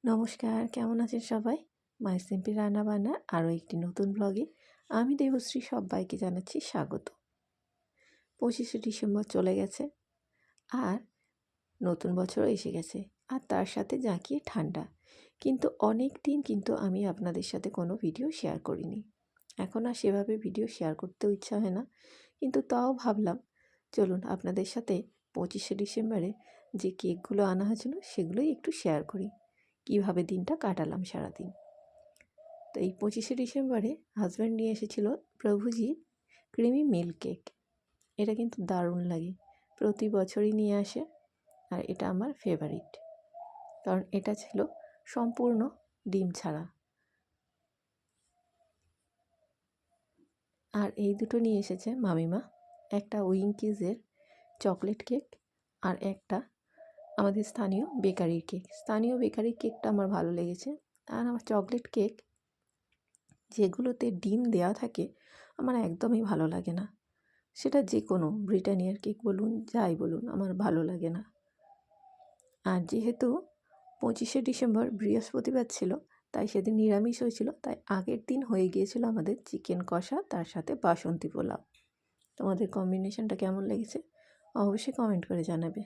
নমস্কার, কেমন আছেন সবাই? মাই সিম্পল রান্নাবান্নার আরও একটি নতুন ব্লগে আমি দেবশ্রী সবাইকে জানাচ্ছি স্বাগত। 25শে ডিসেম্বর চলে গেছে আর নতুন বছরও এসে গেছে, আর তার সাথে জাঁকিয়ে ঠান্ডা। কিন্তু অনেক দিন আমি আপনাদের সাথে কোনো ভিডিও শেয়ার করিনি। এখন আর সেভাবে ভিডিও শেয়ার করতেও ইচ্ছা হয় না, কিন্তু তাও ভাবলাম চলুন আপনাদের সাথে 25শে ডিসেম্বরে যে কেকগুলো আনা হয়েছিল সেগুলোই একটু শেয়ার করি, কীভাবে দিনটা কাটালাম সারাদিন। তো এই 25শে ডিসেম্বরে হাজব্যান্ড নিয়ে এসেছিল প্রভুজি ক্রিমি মিল্ক কেক। এটা কিন্তু দারুণ লাগে, প্রতি বছরই নিয়ে আসে, আর এটা আমার ফেভারিট, কারণ এটা ছিল সম্পূর্ণ ডিম ছাড়া। আর এই দুটো নিয়ে এসেছে মামিমা, একটা উইঙ্কিজের চকলেট কেক আর একটা আমাদের স্থানীয় বেকারির কেক। স্থানীয় বেকারির কেকটা আমার ভালো লেগেছে, আর আমার চকলেট কেক যেগুলোতে ডিম দেওয়া থাকে আমার একদমই ভালো লাগে না। সেটা যে কোনো ব্রিটানিয়ার কেক বলুন, যাই বলুন, আমার ভালো লাগে না। আর যেহেতু 25শে ডিসেম্বর বৃহস্পতিবার ছিল, তাই সেদিন নিরামিষ হয়েছিল, তাই আগের দিন হয়ে গিয়েছিল আমাদের চিকেন কষা, তার সাথে বাসন্তী পোলাও। তোমাদের কম্বিনেশনটা কেমন লেগেছে অবশ্যই কমেন্ট করে জানাবে।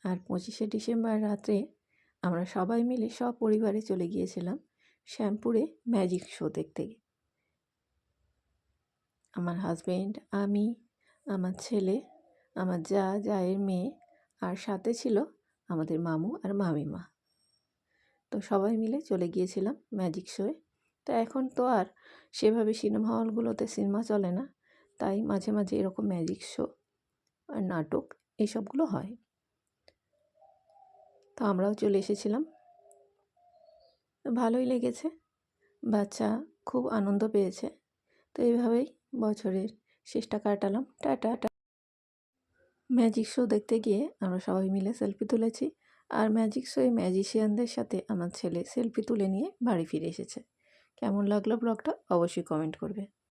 আর 25শে ডিসেম্বর রাত্রে আমরা সবাই মিলে সপরিবারে চলে গিয়েছিলাম শ্যামপুরে ম্যাজিক শো দেখতে। আমার হাজব্যান্ড, আমি, আমার ছেলে, আমার জায়ের মেয়ে, আর সাথে ছিল আমাদের মামু আর মামিমা। তো সবাই মিলে চলে গিয়েছিলাম ম্যাজিক শোয়ে। তো এখন তো আর সেভাবে সিনেমা হলগুলোতে সিনেমা চলে না, তাই মাঝে মাঝে এরকম ম্যাজিক শো আর নাটক এইসবগুলো হয়। তো আমরাও চলে এসেছিলাম, ভালোই লেগেছে, বাচ্চা খুব আনন্দ পেয়েছে। তো এইভাবেই বছরের শেষটা কাটালাম। টাটা। ম্যাজিক শো দেখতে গিয়ে আমরা সবাই মিলে সেলফি তুলেছি, আর ম্যাজিক শোয়ে ম্যাজিশিয়ানদের সাথে আমার ছেলে সেলফি তুলে নিয়ে বাড়ি ফিরে এসেছে। কেমন লাগলো ব্লগটা অবশ্যই কমেন্ট করবে।